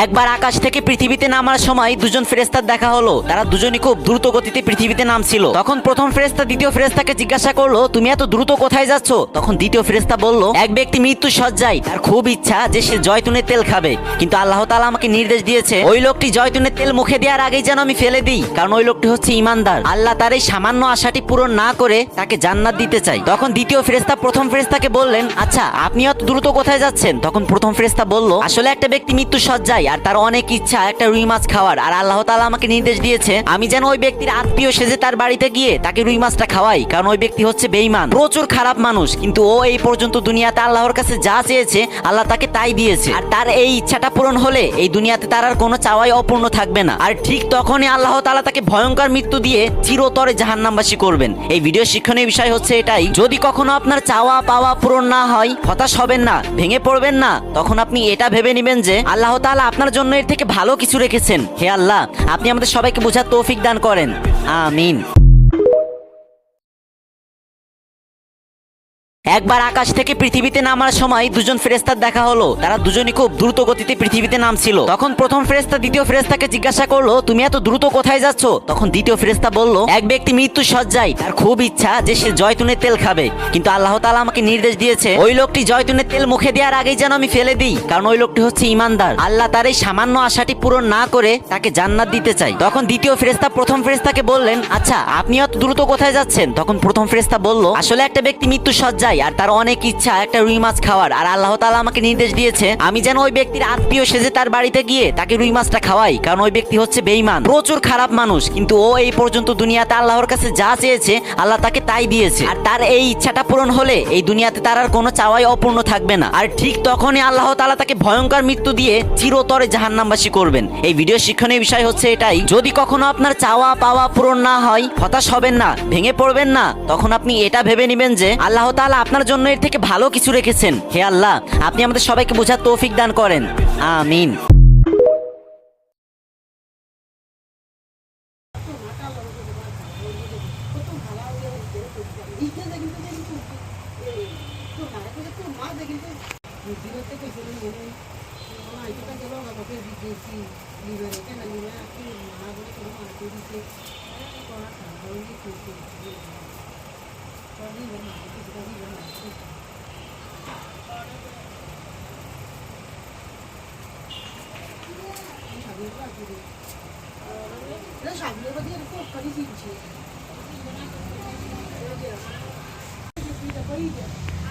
একবার আকাশ থেকে পৃথিবীতে নামার সময় দুজন ফেরেশতার দেখা হলো। তারা দুজনই খুব দ্রুত গতিতে পৃথিবীতে নামছিল। তখন প্রথম ফেরেশতা দ্বিতীয় ফেরেশতাকে জিজ্ঞাসা করলো, তুমি এত দ্রুত কোথায় যাচ্ছ? তখন দ্বিতীয় ফেরেশতা বলল, এক ব্যক্তি মৃত্যু সজ্জায়, তার খুব ইচ্ছা যে সে জয়তুনের তেল খাবে, কিন্তু আল্লাহ তাআলা আমাকে নির্দেশ দিয়েছে ওই লোকটি জয়তুনের তেল মুখে দেওয়ার আগেই যেন আমি ফেলে দিই, কারণ ওই লোকটি হচ্ছে ঈমানদার। আল্লাহ তার এই সামান্য আশাটি পূরণ না করে তাকে জান্নাত দিতে চাই। তখন দ্বিতীয় ফেরেশতা প্রথম ফেরেশতাকে বললেন, আচ্ছা আপনি এত দ্রুত কোথায় যাচ্ছেন? তখন প্রথম ফেরেশতা বলল, আসলে একটা ব্যক্তি মৃত্যু সজ্জায়, আর তার অনেক ইচ্ছা একটা রুই মাছ খাওয়ার, আর আল্লাহ তাআলা আমাকে নির্দেশ দিয়েছে আমি যেন ওই ব্যক্তির আত্মীয় সেজে তার বাড়িতে গিয়ে তাকে রুই মাছটা খাওয়াই, কারণ ওই ব্যক্তি হচ্ছে বেঈমান, প্রচুর খারাপ মানুষ, কিন্তু ও এই পর্যন্ত দুনিয়াতে আল্লাহর কাছে যা চেয়েছে আল্লাহ তাকে তাই দিয়েছে, আর তার এই ইচ্ছাটা পূরণ হলে এই দুনিয়াতে তার আর কোনো চাওয়াই অপূর্ণ থাকবে না। আর ঠিক তখনই আল্লাহ তাআলা তাকে ভয়ঙ্কর মৃত্যু দিয়ে চিরতরে জাহান্নামবাসী করবেন। এই ভিডিও শিক্ষণীয় বিষয় হচ্ছে এটাই, যদি কখনো আপনার চাওয়া পাওয়া পূরণ না হয় হতাশ হবেন না, ভেঙে পড়বেন না, তখন আপনি এটা ভেবে নেবেন যে আল্লাহ তাআলা আপনার জন্য এর থেকে ভালো কিছু রেখেছেন। হে আল্লাহ, আপনি আমাদের সবাইকে বোঝার তৌফিক দান করেন, আমিন। একবার আকাশ থেকে পৃথিবীতে নামার সময় দুজন ফেরেশতার দেখা হলো। তারা দুজনই খুব দ্রুত গতিতে পৃথিবীতে নামছিল। তখন প্রথম ফেরেশতা দ্বিতীয় ফেরেশতাকে জিজ্ঞাসা করলো, তুমি এত দ্রুত কোথায় যাচ্ছ? তখন দ্বিতীয় ফেরেশতা বলল, এক ব্যক্তি মৃত্যু সজ্জায়, তার খুব ইচ্ছা যে সে জয়তুনের তেল খাবে, কিন্তু আল্লাহ তাআলা আমাকে নির্দেশ দিয়েছে ওই লোকটি জয়তুনের তেল মুখে দেওয়ার আগেই যেন আমি ফেলে দিই, কারণ ওই লোকটি হচ্ছে ঈমানদার। আল্লাহ তার এই সামান্য আশাটি পূরণ না করে তাকে জান্নাত দিতে চাই। তখন দ্বিতীয় ফেরেশতা প্রথম ফেরেশতাকে বললেন, আচ্ছা আপনি এত দ্রুত কোথায় যাচ্ছেন? তখন প্রথম ফেরেশতা বলল, আসলে একটা ব্যক্তি মৃত্যু সজ্জায়, আর তার অনেক ইচ্ছা একটা রুই মাছ খাওয়ার, আর আল্লাহ তাআলা আমাকে নির্দেশ দিয়েছে আমি যেন ওই ব্যক্তির আত্মীয় সেজে তার বাড়িতে গিয়ে তাকে রুই মাছটা খাওয়াই, কারণ ওই ব্যক্তি হচ্ছে বেঈমান, প্রচুর খারাপ মানুষ, কিন্তু ও এই পর্যন্ত দুনিয়াতে আল্লাহর কাছে যা চেয়েছে আল্লাহ তাকে তাই দিয়েছে, আর তার এই ইচ্ছাটা পূরণ হলে এই দুনিয়াতে তার আর কোনো চাওয়াই অপূর্ণ থাকবে না। আর ঠিক তখনই আল্লাহ তাআলা তাকে ভয়ঙ্কর মৃত্যু দিয়ে চিরতরে জাহান্নামবাসী করবেন। এই ভিডিও শিক্ষণীয় বিষয় হচ্ছে এটাই, যদি কখনো আপনার চাওয়া পাওয়া পূরণ না হয় হতাশ হবেন না, ভেঙে পড়বেন না, তখন আপনি এটা ভেবে নেবেন যে আল্লাহ তাআলা আপনার জন্য এর থেকে ভালো কিছু রেখেছেন। হে আল্লাহ, আপনি আমাদের সবাইকে বোঝার তৌফিক দান করেন, আমিন।那